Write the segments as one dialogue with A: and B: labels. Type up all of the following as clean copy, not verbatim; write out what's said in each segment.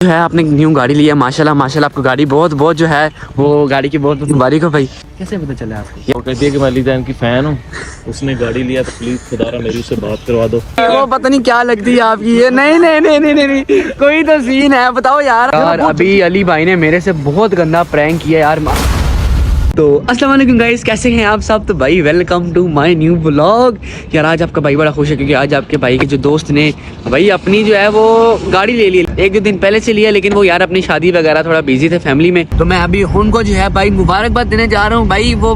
A: जो है आपने न्यू गाड़ी लिया माशाल्लाह माशाल्लाह। आपको गाड़ी बहुत बहुत जो है वो गाड़ी की बहुत बहुत मुबारक हो भाई। कैसे पता चला आपको?
B: वो कहती है कि मैं अली जैन की फैन हूँ, उसने गाड़ी लिया तो प्लीज खुदारा मेरी उससे बात करवा दो।
A: वो पता नहीं क्या लगती है आपकी ये। नहीं नहीं नहीं नहीं नहीं, नहीं। कोई तो सीन है, बताओ यार। अभी अली भाई ने मेरे से बहुत गंदा प्रैंक किया यार। तो अस्सलाम वालेकुम गाइस, कैसे हैं आप सब? तो भाई welcome to my new vlog. यार आज आपका भाई बड़ा खुश है क्योंकि आज आपके भाई के जो दोस्त ने भाई अपनी जो है वो गाड़ी ले ली। एक दो दिन पहले से लिया, लेकिन वो यार अपनी शादी वगैरह थोड़ा बिजी थे फैमिली में। तो मैं अभी उनको जो है भाई मुबारकबाद देने जा रहा हूँ भाई। वो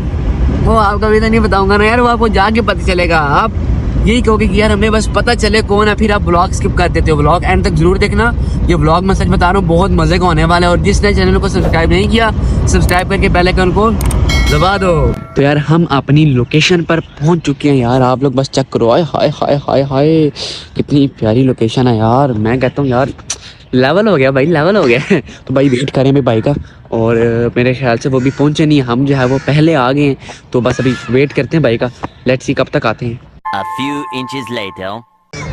A: आपका भी तो नहीं बताऊंगा ना यार, वो आपको जाके पता चलेगा। आप यही कहोगे कि यार हमें बस पता चले कौन है, फिर आप ब्लॉग स्किप कर देते हो। ब्लॉग एंड तक जरूर देखना। ये ब्लॉग मैं सच बता रहा हूँ बहुत मजे का होने वाला है। और जिसने चैनल को सब्सक्राइब नहीं किया, सब्सक्राइब करके बेल आइकन को दबा दो। तो यार हम अपनी लोकेशन पर पहुंच चुके हैं यार। आप लोग बस चेक करो। हाय हाय हाय हाय हाय, कितनी प्यारी लोकेशन है यार। मैं कहता हूँ यार लेवल हो गया भाई, लेवल हो गया। तो भाई वेट करें भाई का, और मेरे ख्याल से वो भी पहुंचे नहीं। हम जो है वो पहले आ गए हैं, तो बस अभी वेट करते हैं भाई का। लेट्स सी कब तक आते हैं।
C: A few inches later.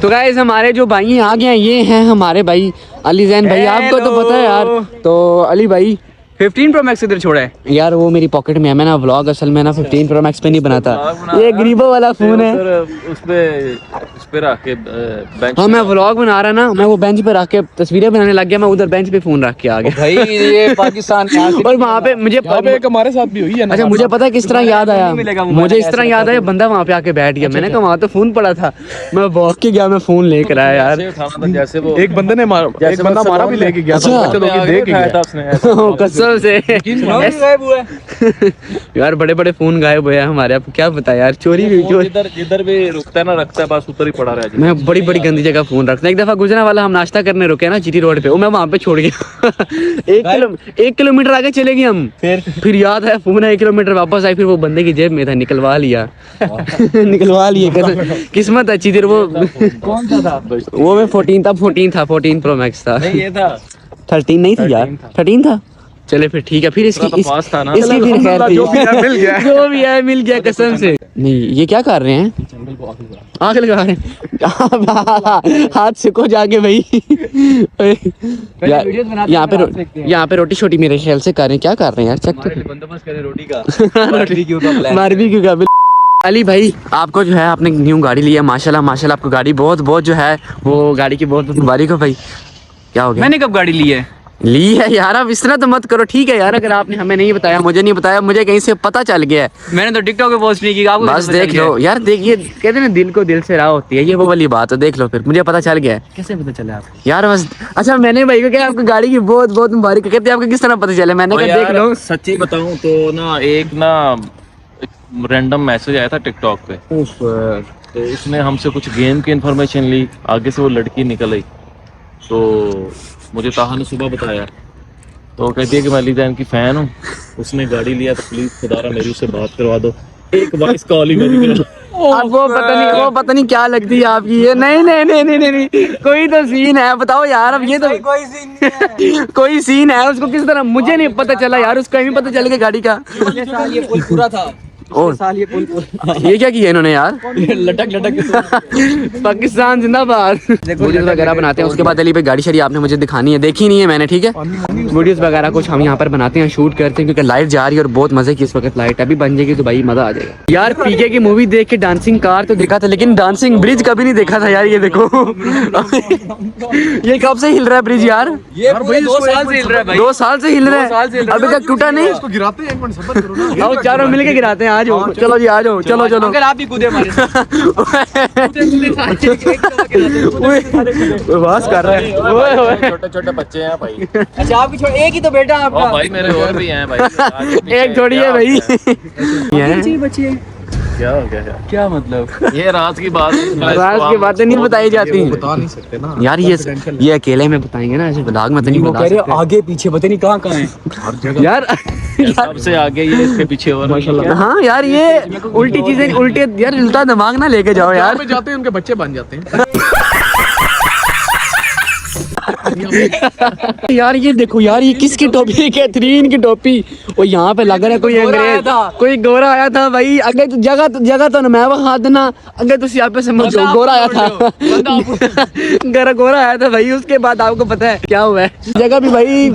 A: तो गाइस हमारे जो भाई आ गए हैं, ये हैं हमारे भाई अली जैन भाई। आपको तो पता है यार। तो अली भाई
D: 15 प्रो मैक्स इधर छोड़ा है
A: यार, वो मेरी पॉकेट में है। मैं ना व्लॉग असल में ना 15 प्रो मैक्स पे नहीं बनाता, ये गरीबों वाला फोन है।
B: उस पे रख के बेंच।
A: हाँ मैं व्लॉग बना रहा ना, मैं वो बेंच पे रख के तस्वीरें बनाने लग गया। मैं उधर बेंच पे फोन रख के आ गया
D: भाई। ये पाकिस्तान
A: और वहाँ पे मुझे
D: एक हमारे साथ भी हुई है ना।
A: अच्छा मुझे पता है किस तरह याद आया, मुझे इस तरह याद आया बंदा वहाँ पे आके बैठ गया। मैंने कहा वहाँ तो फोन पड़ा था, मैं वॉक के गया, मैं फोन लेकर आया यार।
B: जैसे वो
D: एक बंदे ने एक बंदा हमारा भी लेके गया था।
A: अच्छा।
D: चलो कि देख गया था उसने।
A: कसम से यार बड़े बड़े फोन गायब हुए हैं हमारे। आपको क्या पता यार, चोरी हुई।
B: जिधर भी रुकता है ना, रखता है बस उधर ही पड़ा रहा।
A: मैं बड़ी बड़ी गंदी जगह फोन रखता हूँ। एक दफा गुजरने वाला हम नाश्ता करने रुके ना जीटी रोड पे, वो मैं वहाँ पे छोड़ गया। 1 किलोमीटर आगे चले गए हम। फिर याद है फोन है, 1 किलोमीटर वापस आए, फिर वो बंदे की जेब में था, निकलवा लिया। निकलवा लिए, किस्मत अच्छी थी। वो
D: कौन सा था?
A: वो मैं 14 था, 14 प्रो मैक्स था।
B: नहीं, ये था
A: 13 नहीं थी यार, 13 था। चले फिर ठीक है। फिर इसकी फिर खैर थी।
D: जो भी है मिल गया।
A: जो भी है मिल गया कसम से। नहीं ये क्या कर रहे हैं? आग लगा रहे हैं। हाथ सिको जाके भाई। यहाँ पे रोटी छोटी मेरे ख्याल से कर रहे हैं। क्या कर रहे हैं यार? चेक तो
B: बंदोबस्त करें रोटी का।
A: बारबेक्यू का। अली भाई आपको जो है आपने न्यू गाड़ी लिया माशाल्लाह माशाल्लाह। आपको गाड़ी बहुत बहुत जो है वो गाड़ी की बहुत बहुत मुबारक हो भाई। क्या हो गया?
D: मैंने कब गाड़ी ली है?
A: ली है यार, अब इस तरह तो मत करो ठीक है यार। अगर आपने हमें नहीं बताया, मुझे नहीं बताया, मुझे कहीं से पता चल गया है।
D: मैंने तो टिकटॉक पे पोस्ट नहीं की। आपको
A: बस देख लो यार, देखिए कहते हैं ना दिल को दिल से राह होती है, ये वो वाली बात है। देख लो फिर मुझे पता चल गया है।
D: कैसे पता चला आपको?
A: यार बस अच्छा, मैंने भाई को क्या आपको गाड़ी की बहुत बहुत मुबारक कहते हैं। आपको किस तरह पता चला? मैंने कहा देख लो।
B: सच्ची बताऊं तो ना, एक रैंडम मैसेज आया था टिकटॉक पे, तो उसने हमसे कुछ गेम की इन्फॉर्मेशन ली। आगे से वो लड़की निकल आई, तो मुझे ताहा ने सुबह बताया। तो वो कहती है कि मैं अली जैन की फैन हूँ, उसने गाड़ी लिया तो प्लीज खुदारा मेरी उससे बात करवा दो। एक वॉइस कॉल ही मेरी करो।
A: अब वो पता नहीं क्या लगती है आपकी ये। नहीं नहीं नहीं नहीं नहीं, नहीं। कोई तो सीन है, बताओ यार। अब ये तो
D: कोई सीन नहीं है।
A: कोई सीन है। उसको किस तरह मुझे नहीं पता चला यार, उसको भी पता चल गया गाड़ी का।
D: ये पुल पूरा था।
A: और
D: साल ये पुल
A: ये क्या किया इन्होंने यार?
D: लटक
A: पाकिस्तान जिंदाबाद। वीडियोस वगैरह बनाते हैं, उसके बाद अली भाई गाड़ी शरी आपने मुझे दिखानी है, देखी नहीं है मैंने, ठीक है। वीडियोस वगैरह कुछ हम यहाँ पर बनाते हैं, शूट करते हैं, क्योंकि लाइट जा रही है और बहुत मजे की इस वक्त लाइट अभी बन जाएगी तो भाई मजा आ जाएगा यार। पीके की मूवी देख के डांसिंग कार तो देखा था, लेकिन डांसिंग ब्रिज कभी नहीं देखा था यार। ये देखो ये कब से हिल रहा है ब्रिज यार?
D: ये 2 साल से हिल रहा है भाई।
A: 2 साल से हिल रहा है, अभी तक टूटा नहीं।
D: इसको गिराते हैं, एक मिनट सब्र करो ना।
A: आओ चारों मिलके गिराते हैं। आ जाओ, चलो जी आ जाओ, चलो चलो।
D: अगर आप भी कूदे हमारे साथ।
A: बस कर रहे हैं।
B: छोटे छोटे बच्चे हैं भाई।
D: अच्छा आपकी छोड़ एक ही तो बेटा आपका।
B: भाई मेरे और भी हैं भाई।
A: एक थोड़ी है भाई।
D: बच्चे
B: क्या हो गया?
D: क्या मतलब?
B: ये राज की बात,
A: राज की बातें नहीं बताई जाती
D: बता नहीं सकते ना
A: यार। ये अकेले में बताएंगे ना, ऐसे ब्लॉग में तो नहीं बता सकते।
D: आगे पीछे पता नहीं कहाँ है हर जगह
A: यार।
B: सबसे आगे ये, इसके पीछे और माशाल्लाह।
A: हाँ यार ये उल्टी चीजें, उल्टे यार उल्टा दिमाग ना लेके जाओ यार।
D: जाते हैं उनके बच्चे बन जाते हैं।
A: यार ये देखो यार, ये किसकी टोपी है? कैथरीन की टोपी। और यहाँ पे लग रहा है कोई अंग्रेज, कोई गोरा आया था भाई। अगर जगह तो मैं वहाँ देना, अगर तुम यहाँ पे समझो गोरा आया था, गोरा आया था भाई। उसके बाद आपको पता है क्या हुआ है? जगह भी भाई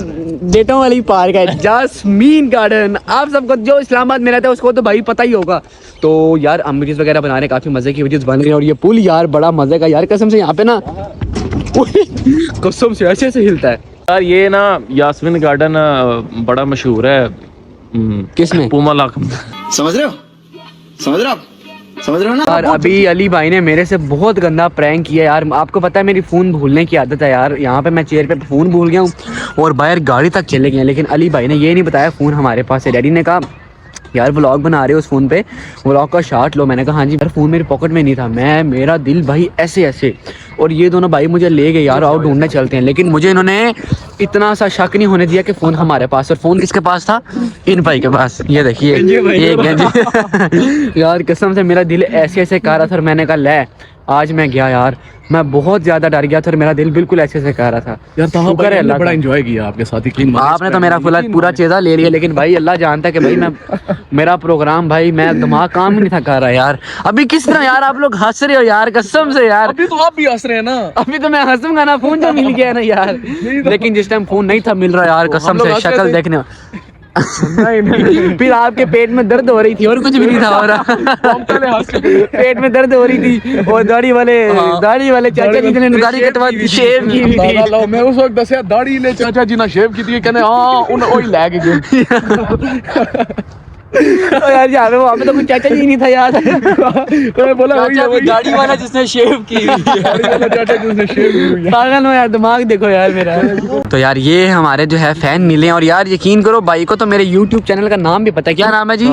A: डेटों वाली पार्क है, जासमीन गार्डन। आप सबको जो इस्लामाबाद में रहता है उसको तो भाई पता ही होगा। तो यार हम वीडियोस वगैरह बना रहे, काफी मजे की वीडियोस बन रही है। और ये पुल यार बड़ा मजे का यार, कसम से यहाँ पे ना कसम से ऐसे हिलता है
B: यार। ये ना यास्मीन गार्डन बड़ा मशहूर है।
A: किसमें?
B: पूमालाक।
E: समझ रहे हो ना?
A: यार अभी अली भाई ने मेरे से बहुत गंदा प्रैंक किया यार। आपको पता है मेरी फ़ोन भूलने की आदत है यार। यहाँ पे मैं चेयर पे फ़ोन भूल गया हूँ और बाहर गाड़ी तक चले गए, लेकिन अली भाई ने ये नहीं बताया फ़ोन हमारे पास है। डैडी ने कहा यार व्लॉग बना रहे हो उस फ़ोन पे, व्लॉग का शॉट लो। मैंने कहा हाँ जी। यार फ़ोन मेरे पॉकेट में नहीं था, मेरा दिल भाई ऐसे। और ये दोनों भाई मुझे ले गए यार, आओ ढूंढने चलते हैं। लेकिन मुझे इन्होंने इतना सा शक नहीं होने दिया कि फ़ोन हमारे पास। और फ़ोन किसके पास था? इन भाई के पास। ये देखिए ये गंजी यार कसम से मेरा दिल ऐसे कर रहा था। और मैंने कहा ले, आज मैं गया यार, मैं बहुत ज्यादा डर गया था और मेरा दिल बिल्कुल ऐसे कह रहा था।
D: यार तो
A: शुक्र है अल्लाह
D: बड़ा
A: का।
D: एंजॉय किया आपके साथ ही। क्लीन
A: आपने तो मेरा पूरा चीज़ा ले लिया, लेकिन भाई अल्लाह जानता है कि भाई मेरा प्रोग्राम भाई, मैं दिमाग काम ही नहीं था कर रहा यार। अभी किस तरह यार आप लोग हंस रहे हो यार, कसम से यार।
D: अभी तो आप भी हंस रहे हैं ना।
A: अभी तो मैं हंसूंगा ना, फोन जो मिल गया ना यार। लेकिन जिस टाइम फोन नहीं था मिल रहा यार, कसम से शक्ल देखने फिर आपके पेट में दर्द हो रही थी और कुछ भी नहीं था हो रहा। पेट में दर्द हो रही थी और दाढ़ी वाले चाचा जी ने दाढ़ी कटवा दी, शेव की हुई थी।
D: मैं उस वक्त दसिया दाढ़ी ने चाचा जी ने शेव की थी, कहने हां उन ओही ले के गए।
A: तो यार वहाँ पे तो कुछ चाचा जी नहीं था यार।
D: तो मैं बोला वही
A: दाढ़ी वाला जिसने शेव की
D: दाढ़ी वाला चाचा जिसने शेव की हुई है।
A: पागल हो यार, दिमाग देखो यार मेरा। तो यार ये हमारे जो है फैन मिले। और यार यकीन करो भाई को तो मेरे YouTube चैनल का नाम भी पता है। क्या नाम है जी?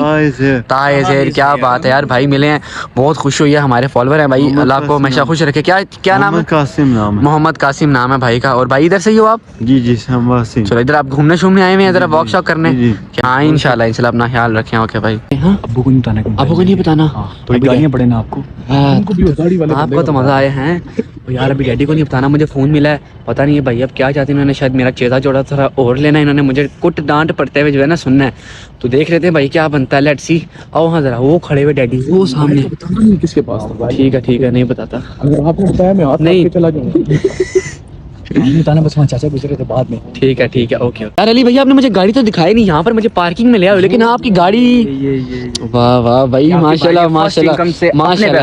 A: ताहिर। क्या बात है यार, भाई मिले हैं, बहुत खुश हुई है। हमारे फॉलोअर हैं भाई, अल्लाह को हमेशा खुश रखे। क्या नाम है?
F: कासिम नाम है।
A: मोहम्मद कासिम नाम है भाई का। और भाई इधर से ही हो आप?
F: जी हम वासिम।
A: चलो इधर आप घूमने शूमने आए हुए हैं, जरा वॉक शॉक करने?
F: जी।
A: हाँ इंशाल्लाह अपना ख्याल रखें। ओके भाई। हाँ
D: अब्बू को नहीं बताना।
A: आपको नहीं बताना?
D: तो गालियां पड़े ना आपको।
A: हाँ,
D: उनको भी दाढ़ी वाले
A: आपको तो मजा आया है। और यार अभी डैडी को नहीं बताना, मुझे फ़ोन मिला है, पता नहीं है भाई अब क्या चाहते हैं। इन्होंने शायद मेरा चेहरा जोड़ा थोड़ा और लेना, इन्होंने मुझे कुट डांट पड़ते हुए जो है ना सुनना है। तो देख लेते हैं भाई क्या बनता है, लेट्स सी। आओ हाँ जरा, वो खड़े हुए डैडी वो सामने।
D: किसके पास था?
A: ठीक है नहीं बताता।
D: अगर आपने बताया मैं हाथ
A: नहीं।
D: नहीं चला जाऊंगा। नहीं बताना, बस वहाँ चाचा गुजरे थे बाद में।
A: ठीक है ओके। यार अली भैया आपने मुझे गाड़ी तो दिखाई नहीं, यहाँ पर मुझे पार्किंग में ले आओ, लेकिन आपकी गाड़ी वाह भाई माशाल्लाह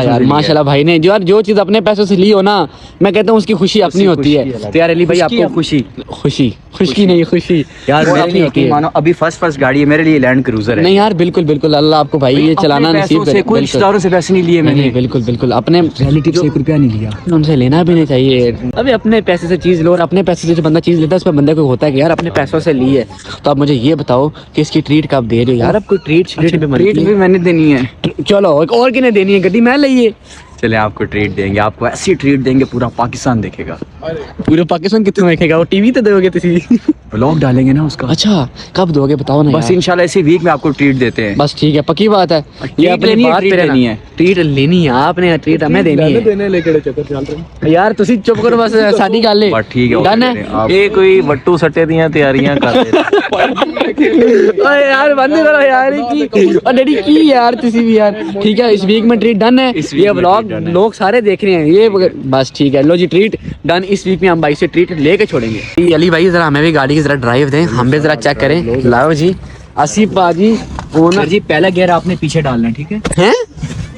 A: यार माशाल्लाह भाई ने जो चीज़ अपने पैसों से ली हो ना, मैं कहता हूँ उसकी खुशी अपनी होती है। तो यार अली भाई आपको खुशी नहीं खुशी
G: यार
A: वो
G: मेरे
A: अपनी
G: लिए
A: होती है।
G: मानो अभी फर्स्ट गाड़ी है मेरे लिए, लैंड क्रूजर है।
A: नहीं यार बिल्कुल अल्लाह आपको भाई ये चलाना नसीब करे।
G: कोई रिश्तेदारों से पैसे नहीं लिए मैंने।
A: बिल्कुल अपने
D: रिलेटिव से 1 रुपया नहीं लिया।
A: उनसे लेना भी नहीं चाहिए। अभी अपने पैसे से चीज़ लो, और अपने पैसे से जो बंदा चीज़ लेता है उसमें बंदे को होता है कि यार अपने पैसों से ली है। तो आप मुझे ये बताओ कि इसकी ट्रीट कब दे रहे हो यार? अब कोई ट्रीट
G: भी मैंने देनी है।
A: चलो एक और किन्हें देनी है? गड्डी मैं लाइए।
G: चले आपको ट्रीट देंगे, आपको ऐसी ट्रीट देंगे पूरा पाकिस्तान देखेगा।
A: पूरे पाकिस्तान कितने देखेगा? वो टीवी तो दोगे तुसी?
G: व्लॉग डालेंगे ना उसका।
A: अच्छा कब दोगे बताओ ना
G: बस
A: यार।
G: इंशाल्लाह इसी वीक में आपको ट्रीट देते हैं।
A: बस ठीक है, पक्की बात है। ये अपनी
G: लेनी है,
A: बात
G: ट्रीट
A: पे
G: लेनी है।
A: ट्रीट लेनी है आपने, ट्रीट हमें देनी है
D: देने लेके चक्कर चल रहे हैं।
A: यार तुसी चुप करो बस, शादी कर ले।
B: बस ठीक है,
A: डन
B: ओके,
A: है।
B: ये कोई वट्टू सट्टे दियां तैयारियां कर रहे हैं।
A: ओए यार बंद करो यार की और डैडी की यार तुसी भी यार। ठीक है इस वीक में ट्रीट डन है। ये व्लॉग लोग सारे देख रहे हैं ये बस ठीक है। लो जी ट्रीट डन। इस वीक में हम भाई से ट्रीट लेके छोड़ेंगे। अली भाई जरा हमें भी गाड़ी की जरा ड्राइव दें, हम भी जरा चेक करें। लाओ जी आसिफ बाजी ओनर
G: जी पहला गियर आपने पीछे डालना है, ठीक है?
A: हैं?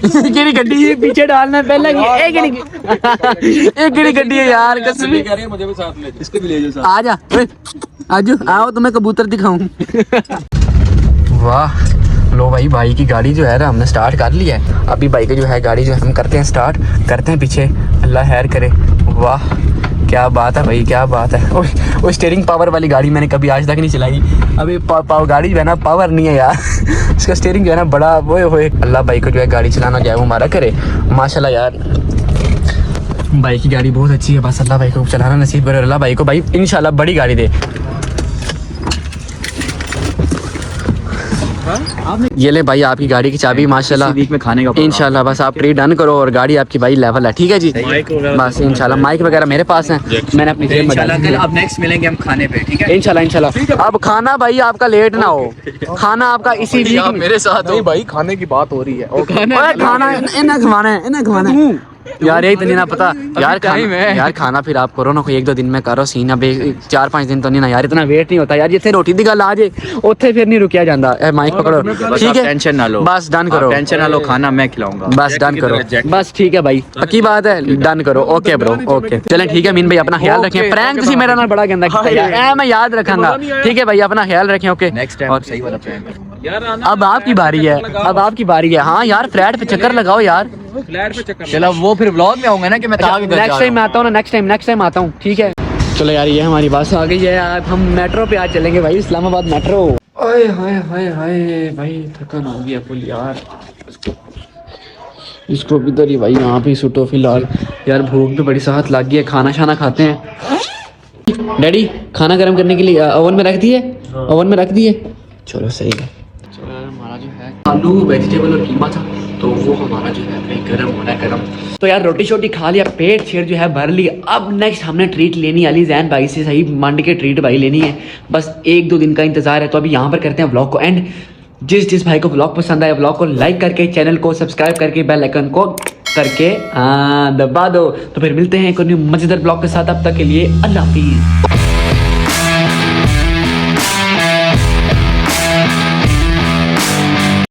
A: केड़ी गड्डी है पीछे डालना है पहला एक गड्डी है यार कसम।
D: मुझे भी साथ ले, इसको भी ले जाओ साथ।
A: आजा आजो आओ तुम्हें कबूतर दिखाऊं। वाह लो भाई की गाड़ी जो है ना हमने स्टार्ट कर लिया है। अभी भाई की जो है गाड़ी जो है हम करते हैं स्टार्ट, करते हैं पीछे, अल्लाह खैर करे। वाह क्या बात है भाई, क्या बात है। वो स्टीयरिंग पावर वाली गाड़ी मैंने कभी आज तक नहीं चलाई। अभी गाड़ी जो है ना पावर नहीं है यार। इसका स्टीयरिंग जो है ना बड़ा वो होए। अल्लाह भाई को जो है गाड़ी चलाना जो है वो हमारा करे माशाल्लाह यार। भाई की गाड़ी बहुत अच्छी है, बस अल्लाह भाई को चलाना नसीब करे। अल्लाह भाई को भाई इंशाल्लाह बड़ी गाड़ी दे। ये ले भाई आपकी गाड़ी की चाबी माशाल्लाह
G: वीक में खाने का
A: इंशाल्लाह। बस आप ट्रीट डन करो और गाड़ी आपकी भाई लेवल है, ठीक है जी। बस इंशाल्लाह माइक वगैरह मेरे पास है, मैंने अपनी जेब में डाल
G: इंशाल्लाह कल
A: दिया।
G: अब नेक्स्ट मिलेंगे हम खाने पे, ठीक है?
A: इंशाल्लाह। अब खाना भाई आपका लेट ना हो, खाना आपका इसी वीक
D: मेरे साथ नहीं भाई, खाने की बात हो रही है।
A: खाना इन्हें खवाना है यार, यही तो नहीं ना पता यार। यार खाना फिर आप करो ना, कोई 1-2 दिन में करो सीन। अब 4-5 दिन तो नहीं ना यार, इतना वेट नहीं होता यार। जिथे रोटी दी गल आ जाए उत्थे फिर नहीं रुकिया जाता। माइक पकड़ो, ठीक है?
G: टेंशन ना लो,
A: बस डन करो,
G: टेंशन ना लो, खाना मैं खिलाऊंगा।
A: बस डन करो, बस ठीक है भाई, पक्की बात है, डन करो। ओके ब्रो, ओके चलें, ठीक है मीन भाई, अपना ख्याल रखें। प्रैंक तुसी मेरा नाल बड़ा गंदा किया यार, मैं याद रखूंगा, ठीक है भाई? अपना ख्याल रखें, ओके?
G: नेक्स्ट टाइम सही वाला प्रैंक।
A: अब आपकी बारी है, अब आपकी बारी है। हाँ यार फ्लैट पे चक्कर लगाओ यार।
G: चलो वो फिर व्लॉग में आऊंगा ना कि मैं
A: नेक्स्ट टाइम आता हूँ ना, नेक्स्ट टाइम आता हूँ, ठीक है? चलो यार, ये हमारी बस आ गई है। आज हम मेट्रो पे आज चलेंगे भाई, इस्लामाबाद मेट्रो। ओए हाय हाय हाय भाई, थकान हो गया फुल यार। इसको भी इधर ही भाई, यहाँ पे सुटो फिलहाल। यार भूख भी बड़ी साथ लग गई है, खाना शाना खाते हैं। डैडी खाना गर्म करने के लिए ओवन में रख दिए? ओवन में रख दिए, चलो सही है। चलो यार, हमारा जो है आलू वेजिटेबल और कीमा था, तो वो हमारा जो है भाई गर्म होना है, गर्म। तो यार रोटी शोटी खा लिया, पेट शेर जो है भर लिया। अब नेक्स्ट हमने ट्रीट लेनी अली जैन भाई से, सही मंड के ट्रीट भाई लेनी है। बस 1-2 दिन का इंतजार है। तो अभी यहाँ पर करते हैं व्लॉग को एंड। जिस भाई को व्लॉग पसंद आया, व्लॉग को लाइक करके, चैनल को सब्सक्राइब करके, बेल आइकन को करके दबा दो। तो फिर मिलते हैं एक और न्यू मजेदार ब्लॉग के साथ। अब तक के लिए अल्लाह हाफिज़।